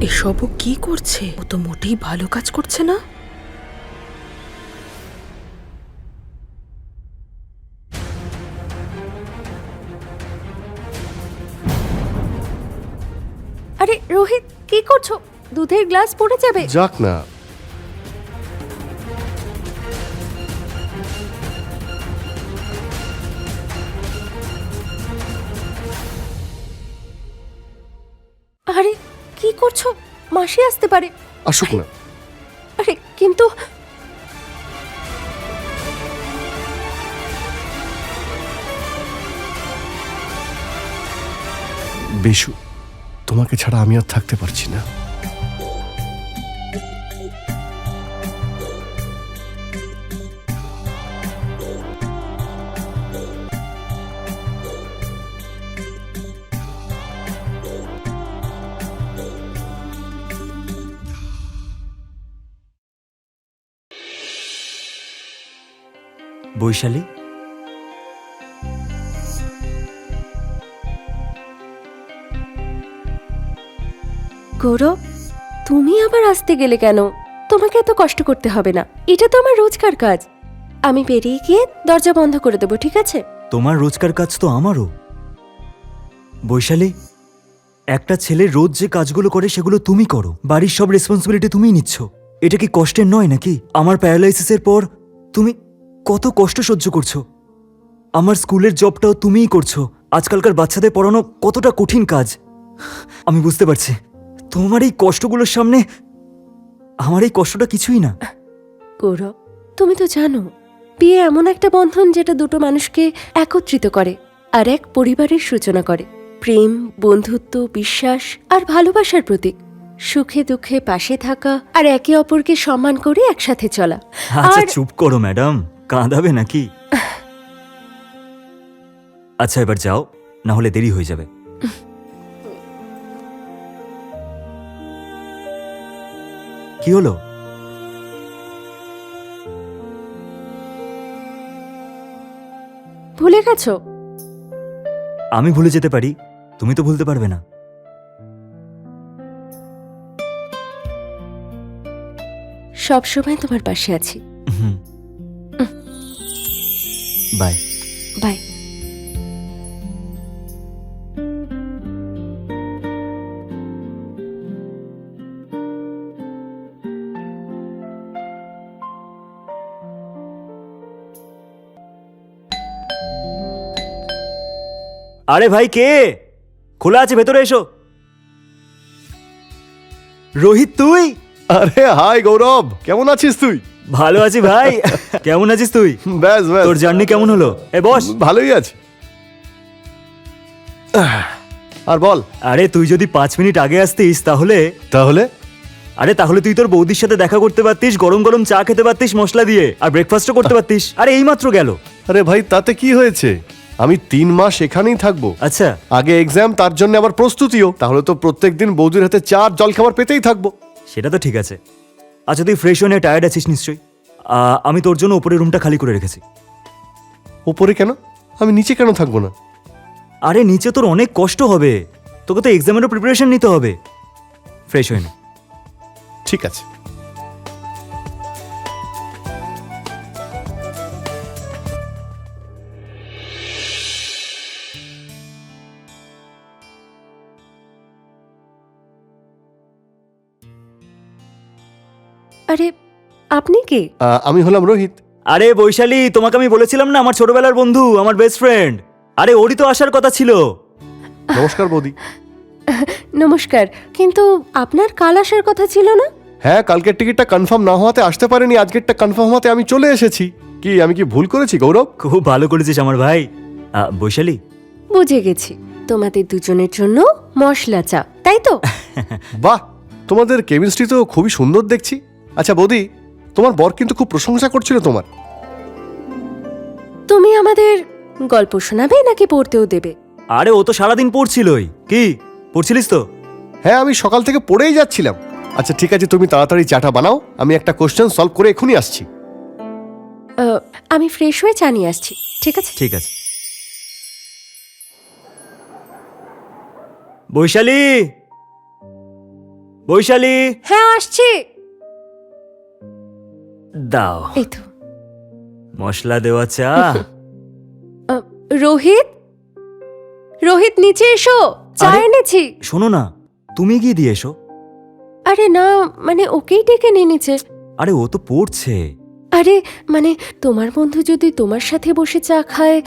এসবও কি করছে? ও তো মোটেই ভালো কাজ করছে না। আরে রোহিত, কি করছো? দুধের গ্লাস পড়ে যাবে। যাক না। আরে কি করছো? মাসি আসতে পারে। আসুক না। আরে কিন্তু বিশু, তোমাকে ছাড়া আমি আর থাকতে পারছি না। বৈশালী, গৌরব, তুমি আবার আসতে গেলে কেন? তোমাকে এত কষ্ট করতে হবে না, এটা তো আমার রোজকার কাজ। আমি বেরিয়ে গিয়ে দরজা বন্ধ করে দেবো, ঠিক আছে? তোমার রোজকার কাজ তো আমারও। বৈশালী, একটা ছেলে রোজ যে কাজগুলো করে সেগুলো তুমি করো, বাড়ির সব রেসপন্সিবিলিটি তুমিই নিচ্ছ। এটা কি কষ্টের নয় নাকি? আমার প্যারালাইসিসের পর তুমি কত কষ্ট সহ্য করছো। আমার স্কুলের জবটাও তুমিই করছো। আজকালকার বাচ্চাদের পড়ানো কতটা কঠিন কাজ আমি বুঝতে পারছি। তোমার এই কষ্টগুলোর সামনে আমার এই কষ্টটা কিছুই না। গৌরব, তুমি তো জানো বিয়ে এমন একটা বন্ধন যেটা দুটো মানুষকে একত্রিত করে আর এক পরিবারের সূচনা করে। প্রেম, বন্ধুত্ব, বিশ্বাস আর ভালোবাসার প্রতীক। সুখে দুঃখে পাশে থাকা আর একে অপরকে সম্মান করে একসাথে চলা। আচ্ছা আর চুপ করো ম্যাডাম, কাঁদাবে নাকি? আচ্ছা এবার যাও, না হলে দেরি হয়ে যাবে। কি হলো? ভুলে গেছো? আমি ভুলে যেতে পারি, তুমি তো ভুলতে পারবে না। সবসময় তোমার পাশে আছি। বাই। বাই। আরে ভাই, কে? খোলা আছে, ভেতরে এসো। রোহিত, তুই? আরে হাই গৌরব, কেমন আছিস তুই? ভালো আছি ভাই। কেমন আছিস তুই? ব্যাস ব্যাস, তোর জার্নি কেমন হলো? এ বস। ভালোই আছে। আর বল। আরে তুই যদি 5 মিনিট আগে আসতিস তাহলে তাহলে তাহলে তুই তোর বৌদির সাথে দেখা করতে পারতিস, গরম গরম চা খেতে পারতিস মশলা দিয়ে, আর ব্রেকফাস্টও করতে পারতিস। আরে এইমাত্র গেল। আরে ভাই, তাতে কি হয়েছে? আমি 3 মাস এখানেই থাকবো। আচ্ছা, আগে এক্সাম, তার জন্য আবার প্রস্তুতিও। তাহলে তো প্রত্যেকদিন বৌদির হাতে চা আর জল খাবার পেতেই থাকবো। সেটা তো ঠিক আছে। আচ্ছা তুই ফ্রেশ হয়ে টায়ার্ড আছিস নিশ্চয়ই। আমি তোর জন্য উপরের রুমটা খালি করে রেখেছি। ওপরে কেন? আমি নিচে কেন থাকবো না? আরে নিচে তোর অনেক কষ্ট হবে, তোকে তো এক্সামেরও প্রিপারেশন নিতে হবে। ফ্রেশ হয়ে নে। ঠিক আছে। আরে আপনি কে? আমি হলাম রোহিত। আরে বৈশালী, তোমাকে আমি বলেছিলাম না, আমার ছোটবেলার বন্ধু, আমার বেস্ট ফ্রেন্ড। আরে ওরই তো আসার কথা ছিল। নমস্কার বৌদি। নমস্কার, কিন্তু আপনার কাল আসার কথা ছিল না? হ্যাঁ, কালকের টিকিটটা কনফার্ম না হওয়াতে আসতে পারিনি, আজকেরটা কনফার্ম হওয়াতে আমি চলে এসেছি। কি আমি কি ভুল করেছি গৌরব? খুব ভালো করেছিস আমার ভাই। বৈশালী, বুঝে গেছি, তোমাদের দুজনের জন্য মশলা চা, তাই তো? বাহ, তোমাদের কেমিস্ট্রি তো খুবই সুন্দর দেখছি। আচ্ছা বৌদি, তোমার বর কিন্তু খুব প্রশংসা করছিল তোমার। তুমি আমাদের গল্প শোনাবে নাকি পড়তেও দেবে? আরে ও তো সারাদিন পড়ছিলই। কি পড়ছিলিস তো? হ্যাঁ, আমি সকাল থেকে পড়েই যাচ্ছিলাম। আচ্ছা ঠিক আছে, তুমি তাড়াতাড়ি চাটা বানাও, আমি একটা কোশ্চেন সলভ করে এখনই আসছি। আমি ফ্রেশ হয়ে চা নিয়ে আসছি, ঠিক আছে? ঠিক আছে। বৈশালী, বৈশালী, হ্যাঁ আসছি। দাও এই তো। মশলা দেওয়া চা। আ, রোহিত, রোহিত নিচে এসো, চা আরে- এনেছি। শোনো না, তুমি গিয়ে দিয়ে এসো। আরে না, মানে ওকেই ডেকে নিয়ে নিচে। আরে ও তো পড়ছে। আরে মানে তোমার বন্ধু যদি তোমার সাথে বসে চা খায়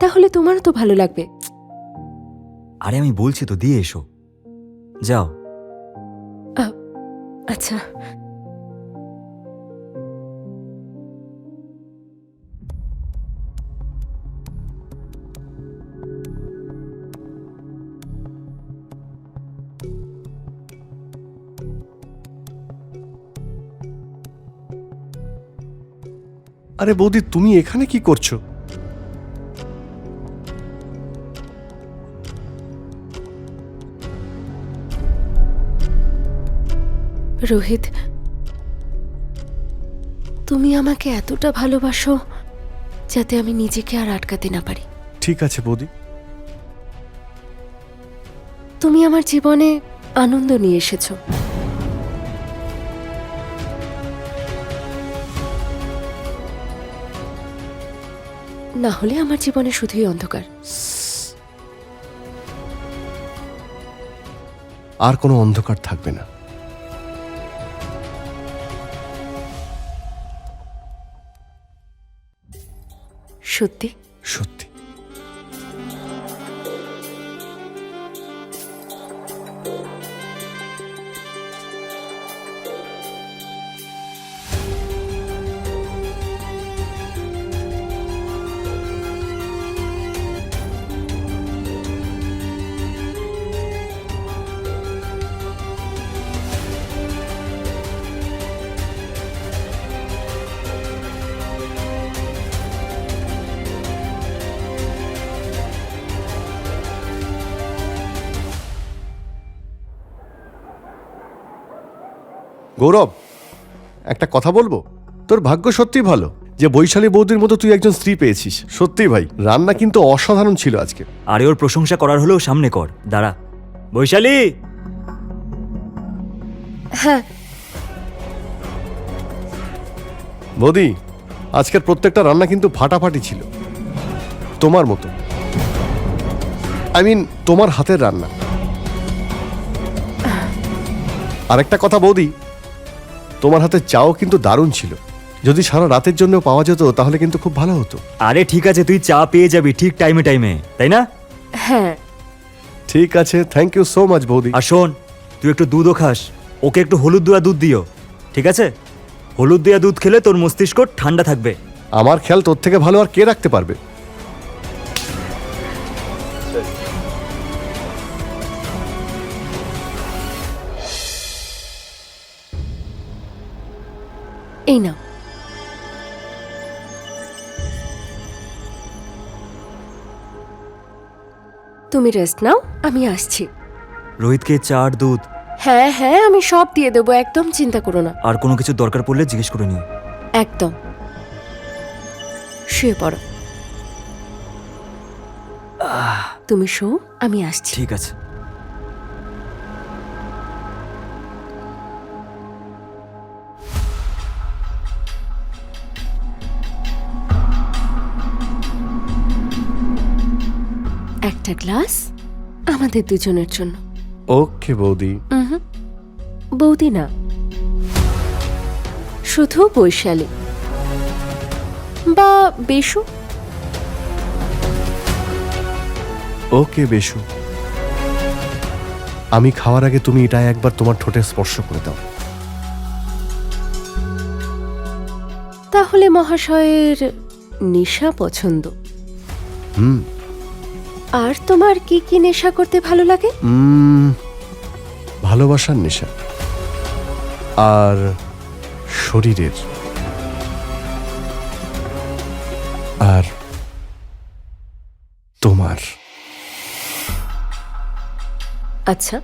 তাহলে তোমারও তো ভালো লাগবে। আরে আমি বলছি তো, দিয়ে এসো, যাও। আচ্ছা। আরে বৌদি, তুমি এখানে কি করছো? রোহিত, তুমি আমাকে এতটা ভালোবাসো যাতে আমি নিজেকে আর আটকাতে না পারি। ঠিক আছে বৌদি। তুমি আমার জীবনে আনন্দ নিয়ে এসেছো। না হলে আমার জীবনে শুধুই অন্ধকার। আর কোনো অন্ধকার থাকবে না। সত্যি? সত্যি। গৌরব, একটা কথা বলবো? তোর ভাগ্য সত্যিই ভালো যে বৈশালী বৌদির মতো তুই একজন স্ত্রী পেয়েছিস। সত্যি ভাই, রান্না কিন্তু অসাধারণ ছিল আজকে। আরে ওর প্রশংসা করার হলেও সামনে কর, দাঁড়া। বৈশালী, হ্যাঁ। বৌদি, আজকের প্রত্যেকটা রান্না কিন্তু ফাটাফাটি ছিল, তোমার মতো। তোমার হাতের রান্না। আরেকটা কথা বৌদি, তোমার হাতের চাও কিন্তু দারুণ ছিল। যদি সারা রাতের জন্য পাওয়া যেত তাহলে কিন্তু খুব ভালো হতো। আরে ঠিক আছে, তুই চা পেয়ে যাবি ঠিক টাইমে টাইমে, তাই না? হ্যাঁ। ঠিক আছে, থ্যাংক ইউ সো মাচ বৌদি। আর শোন, তুই একটু দুধও খাস, ওকে একটু হলুদ দেওয়া দুধ দিও, ঠিক আছে? হলুদ দেওয়া দুধ খেলে তোর মস্তিষ্ক ঠান্ডা থাকবে। আমার খেয়াল তোর থেকে ভালো আর কে রাখতে পারবে? এই নাও। তুমি রেস্ট নাও, আমি আসছি। রোহিতকে চা আর দুধ হ্যাঁ হ্যাঁ, আমি সব দিয়ে দেবো, একদম চিন্তা করো না। আর কোনো কিছু দরকার পড়লে জিজ্ঞেস করে নিও। একদম। শুয়ে পড়ো। তুমি শো, আমি আসছি। ঠিক আছে। একটা গ্লাস আমাদের দুজনের জন্য। ওকে বৌদি। বৌদি না, শুধু বৈশালী বা বেশু। ওকে বেশু, আমি খাওয়ার আগে তুমি এটা একবার তোমার ঠোঁটে স্পর্শ করে দাও। তাহলে মহাশয়ের নেশা পছন্দ। হুম। আর তোমার কি কি নেশা করতে ভালো লাগে? ভালোবাসার নেশা আর শরীরের আর তোমার। আচ্ছা,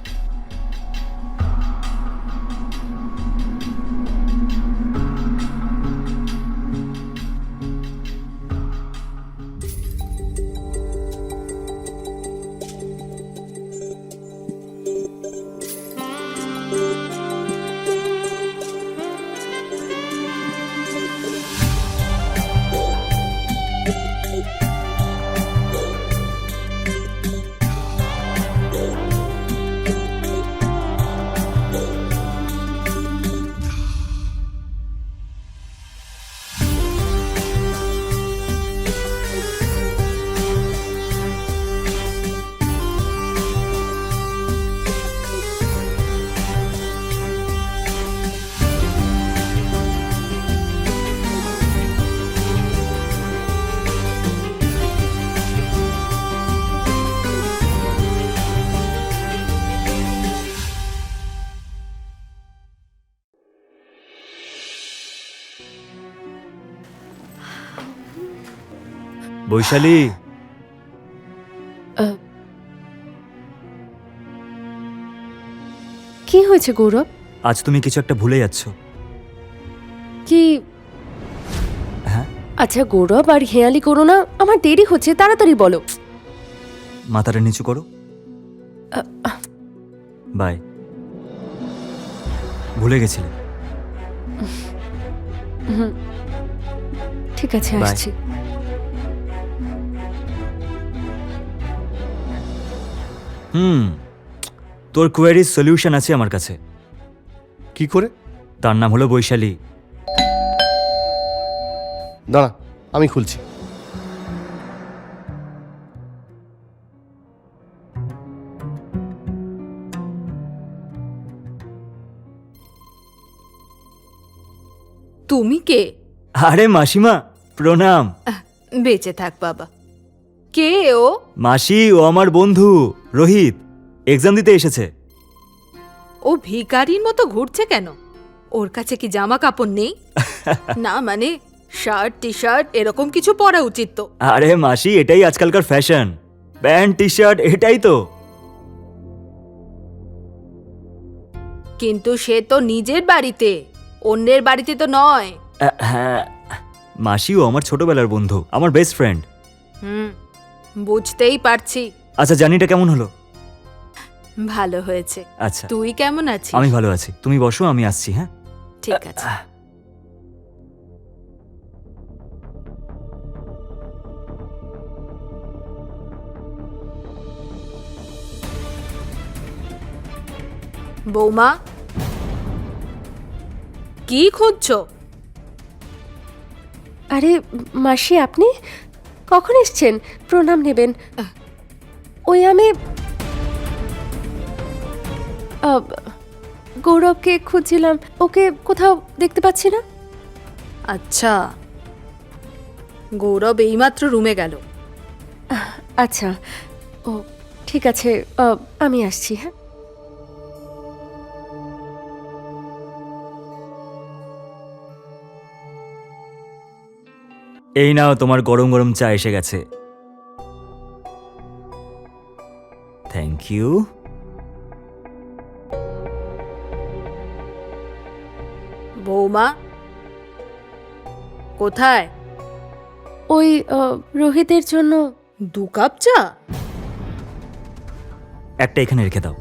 বৈশালী, কি হয়েছে গৌরব? আজ তুমি কিছু একটা ভুলে যাচ্ছ। কি? হ্যাঁ, আচ্ছা গৌরব, আর হেয়ালি করো না, আমার দেরি হচ্ছে, তাড়াতাড়ি বলো। মাথাটা নিচু করো। বাই। ভুলে গেছিলে। ঠিক আছে, Bye. আসছি। তোর কোয়ারির সলিউশন আছে আমার কাছে। কি করে? তার নাম হলো বৈশালী। দাঁড়া, আমি খুলছি। তুমি কে? আরে মাসিমা, প্রণাম। বেঁচে থাক বাবা। কে ও? মাসি, ও আমার বন্ধু রোহিত, এক্সাম দিতে এসেছে। ও ভিখারির মতো ঘুরছে কেন? ওর কাছে কি জামা কাপড় নেই? না মানে শার্ট টি শার্ট এরকম কিছু পরা উচিত তো। আরে মাসি, এটাই আজকালকার ফ্যাশন, প্যান্ট টি শার্ট, এটাই তো। কিন্তু সে তো নিজের বাড়িতে, অন্যের বাড়িতে তো নয়। হ্যাঁ মাসি, ও আমার ছোটবেলার বন্ধু, আমার বেস্ট ফ্রেন্ড। বুঝতেই পারছি। আচ্ছা, জার্নিটা কেমন হলো? ভালো হয়েছে। আচ্ছা, তুই কেমন আছিস? আমি ভালো আছি, তুমি বসো, আমি আসছি। হ্যাঁ, ঠিক আছে। বৌমা, কি খুঁজছো? আরে মাসি, আপনি কখন এসছেন? প্রণাম নেবেন। ওই আমি গৌরবকে খুঁজছিলাম, ওকে কোথাও দেখতে পাচ্ছি না। আচ্ছা, গৌরব এইমাত্র রুমে গেল। আচ্ছা, ও ঠিক আছে, আমি আসছি। হ্যাঁ, এই নাও, তোমার গরম গরম চা এসে গেছে। Thank you. বৌমা কোথায়? ওই রোহিতের জন্য 2 কাপ চা? একটা এখানে রেখে দাও।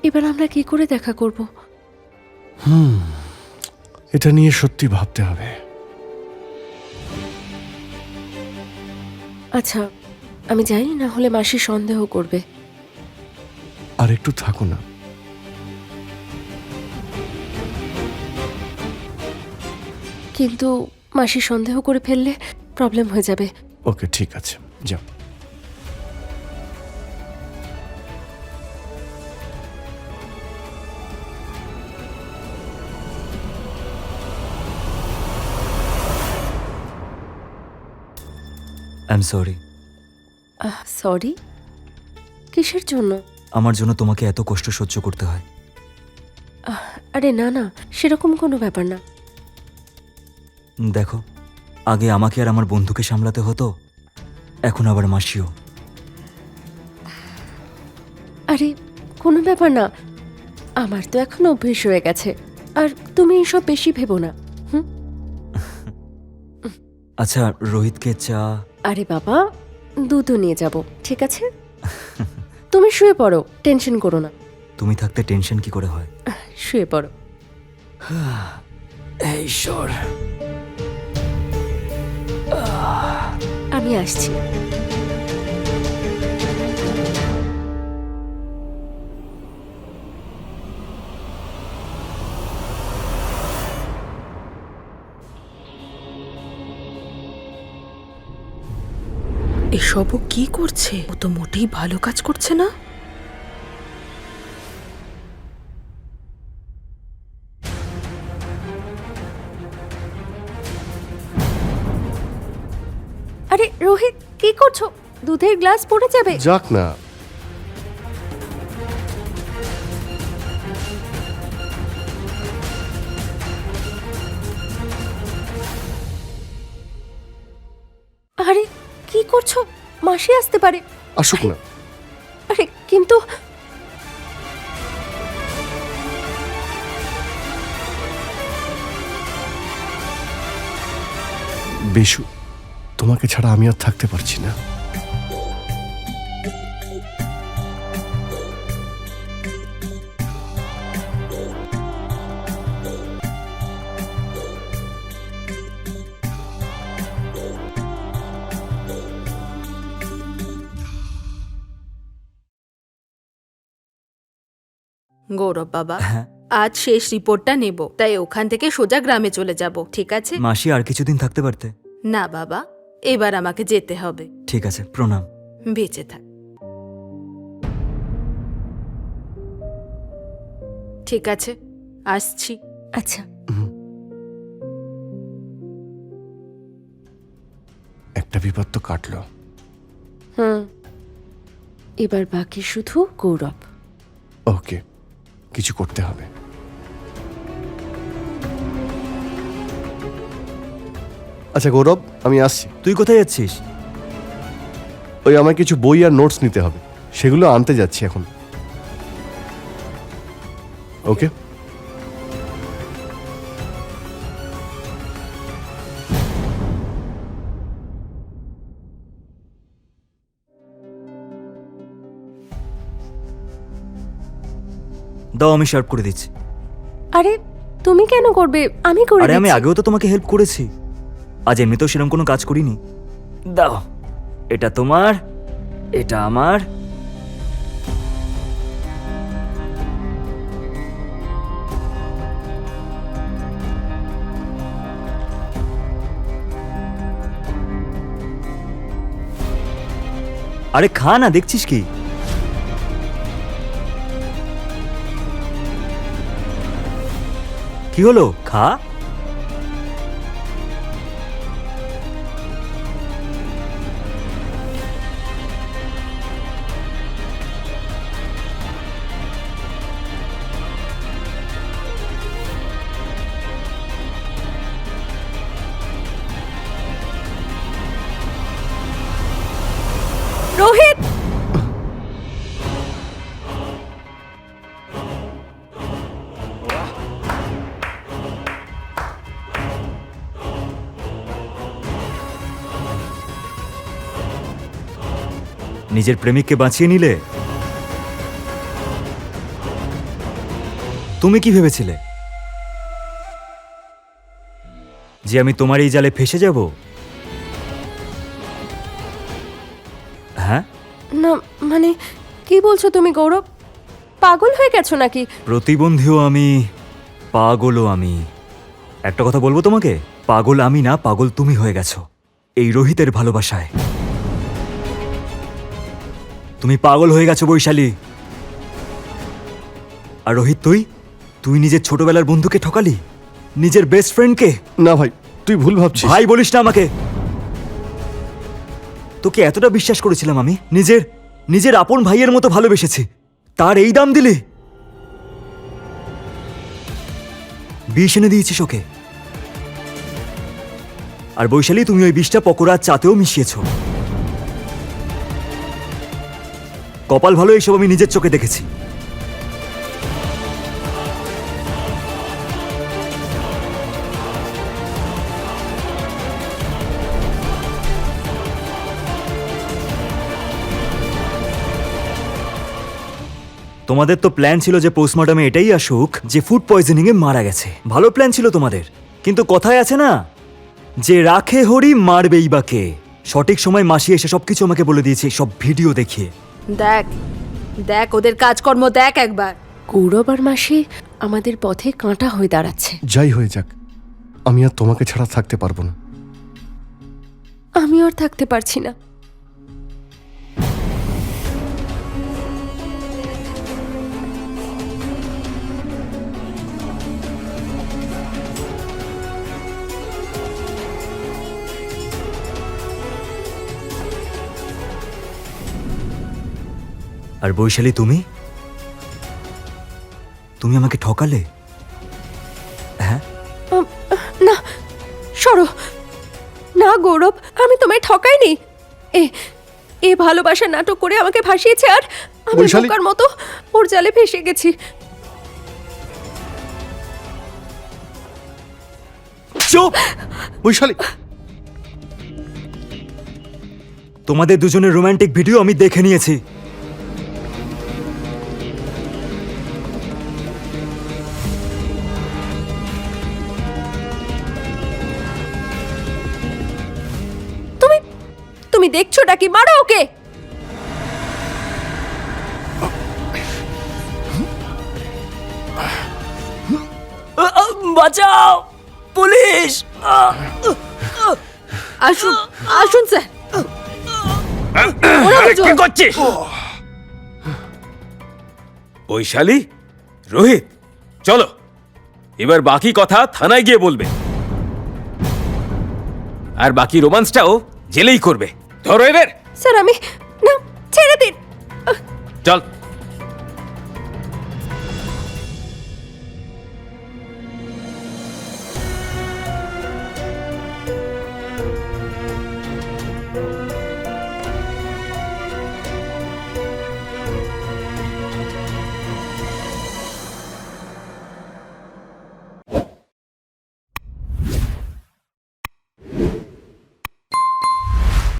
এবার আমরা কি করে দেখা করব? এটা নিয়ে সত্যি ভাবতে হবে। আচ্ছা, আমি জানি, না হলে মাসি সন্দেহ করবে। আর একটু থাকো না। কিন্তু মাসি সন্দেহ করে ফেললে প্রবলেম হয়ে যাবে। ওকে, ঠিক আছে, যাও। I am sorry. সরি? কিসের জন্য? আমার জন্য তোমাকে এত কষ্ট সহ্য করতে হয়। আরে না না, সেরকম কোনো ব্যাপার না। দেখো, আগে আমাকে আর আমার বন্ধুকে সামলাতে হতো, এখন আবার মাসিও। আরে কোনো ব্যাপার না, আমার তো এখন অভ্যেস হয়ে গেছে। আর তুমি এসব বেশি ভেবো না। আচ্ছা, রোহিতকে চা। আরে বাবা, দুধও নিয়ে যাব, ঠিক আছে? তুমি শুয়ে পড়ো, টেনশন করো না। তুমি থাকতে টেনশন কি করে হয়? শুয়ে পড়ো। এই ঈশ্বর, আমি আসছি। এসবও কি করছে? ও তো মোটেই ভালো কাজ করছে না। আরে রোহিত, কি করছো? দুধের গ্লাস পড়ে যাবে। যাক না। আরে কি করছো? মাসি আসতে পারে। আসুক না। আরে কিন্তু বেশু, তোমাকে ছাড়া আমি আর থাকতে পারছি না। গৌরব বাবা, হ্যাঁ। আজ শেষ রিপোর্টটা নেব, তাই ওখান থেকে সোজা গ্রামে চলে যাব, ঠিক আছে? মাসি আর কিছুদিন থাকতে পারতে। না বাবা, এবার আমাকে যেতে হবে। ঠিক আছে, প্রণাম। বেঁচে থাক। ঠিক আছে, আসছি। আচ্ছা, একটা বিপদ তো কাটলো। এবার বাকি শুধু গৌরব। ওকে, কিছু করতে হবে। আচ্ছা গৌরব, আমি আসছি। তুই কোথায় যাচ্ছিস? ওই আমায় কিছু বই আর নোটস নিতে হবে, সেগুলো আনতে যাচ্ছি এখন। ওকে। দাও, আমি সার্ভ করে দিচ্ছি। আরে তুমি কেন করবে? আমি করে আরে আমি দিচ্ছি। আগেও তো তোমাকে হেল্প করেছি, আজ এমনিতেও সেরকম কোনো কাজ করিনি। দাও, এটা তোমার, এটা আমার। আরে খা না, দেখছিস কি? কি হলো, খা। রোহিত, নিজের প্রেমিককে বাঁচিয়ে নিলে। তুমি কি ভেবেছিলে যে আমি তোমার এই জালে ফেসে যাব? হ্যাঁ, না মানে কি বলছো তুমি গৌরব? পাগল হয়ে গেছো নাকি? প্রতিবন্ধীও আমি, পাগলও আমি। একটা কথা বলবো তোমাকে, পাগল আমি না, পাগল তুমি হয়ে গেছো এই রোহিতের ভালোবাসায়। তুমি পাগল হয়ে গেছো বৈশালী। আর রোহিত, তুই নিজের ছোটবেলার বন্ধুকে ঠকালি, নিজের বেস্ট ফ্রেন্ডকে। না ভাই, তুই ভুল ভাবছিস। ভাই বলিস না আমাকে। তোকে এতটা বিশ্বাস করেছিলাম আমি, নিজের আপন ভাইয়ের মতো ভালোবেসেছি, তার এই দাম দিলি? বিষ এনে দিয়েছিস ওকে। আর বৈশালী, তুমি ওই বিষটা পকোড়ার চাতেও মিশিয়েছো। কপাল ভালো, এইসব আমি নিজের চোখে দেখেছি। তোমাদের তো প্ল্যান ছিল যে পোস্টমর্টমে এটাই আসুক যে ফুড পয়জনিং এ মারা গেছে। ভালো প্ল্যান ছিল তোমাদের, কিন্তু কথায় আছে না যে রাখে হরি মারবেই বা কে। সঠিক সময় মাসি এসে সবকিছু আমাকে বলে দিয়েছে, সব ভিডিও দেখিয়ে। দেখ দেখ ওদের কাজকর্ম দেখ একবার। গৌরব আর মাসি আমাদের পথে কাঁটা হয়ে দাঁড়াচ্ছে। যাই হয়ে যাক, আমি আর তোমাকে ছাড়া থাকতে পারবো না। আমি আর থাকতে পারছি না। আর বৈশালী তুমি তুমি আমাকে ঠকালে। হ্যাঁ, না সরো, না গৌরব, আমি তোমায় ঠকাইনি। এ ভালোবাসার নাটক করে আমাকে ভাসিয়েছে, আর আমি বৈশালী- বোকার মতো ওর জালে ফেসে গেছি। চুপ! বৈশালী, তোমাদের দুজনের রোমান্টিক ভিডিও আমি দেখে নিয়েছি। তুমি দেখছোটা কি? মারো ওকে। বাঁচাও, পুলিশ! আসুন আসুন স্যার। কি করছিস? বৈশালী, রোহিত, চলো এবার বাকি কথা থানায় গিয়ে বলবে, আর বাকি রোমান্সটাও জেলেই করবে। ধরো এদের, স্যার আমি, না ছেড়ে দিন। চল।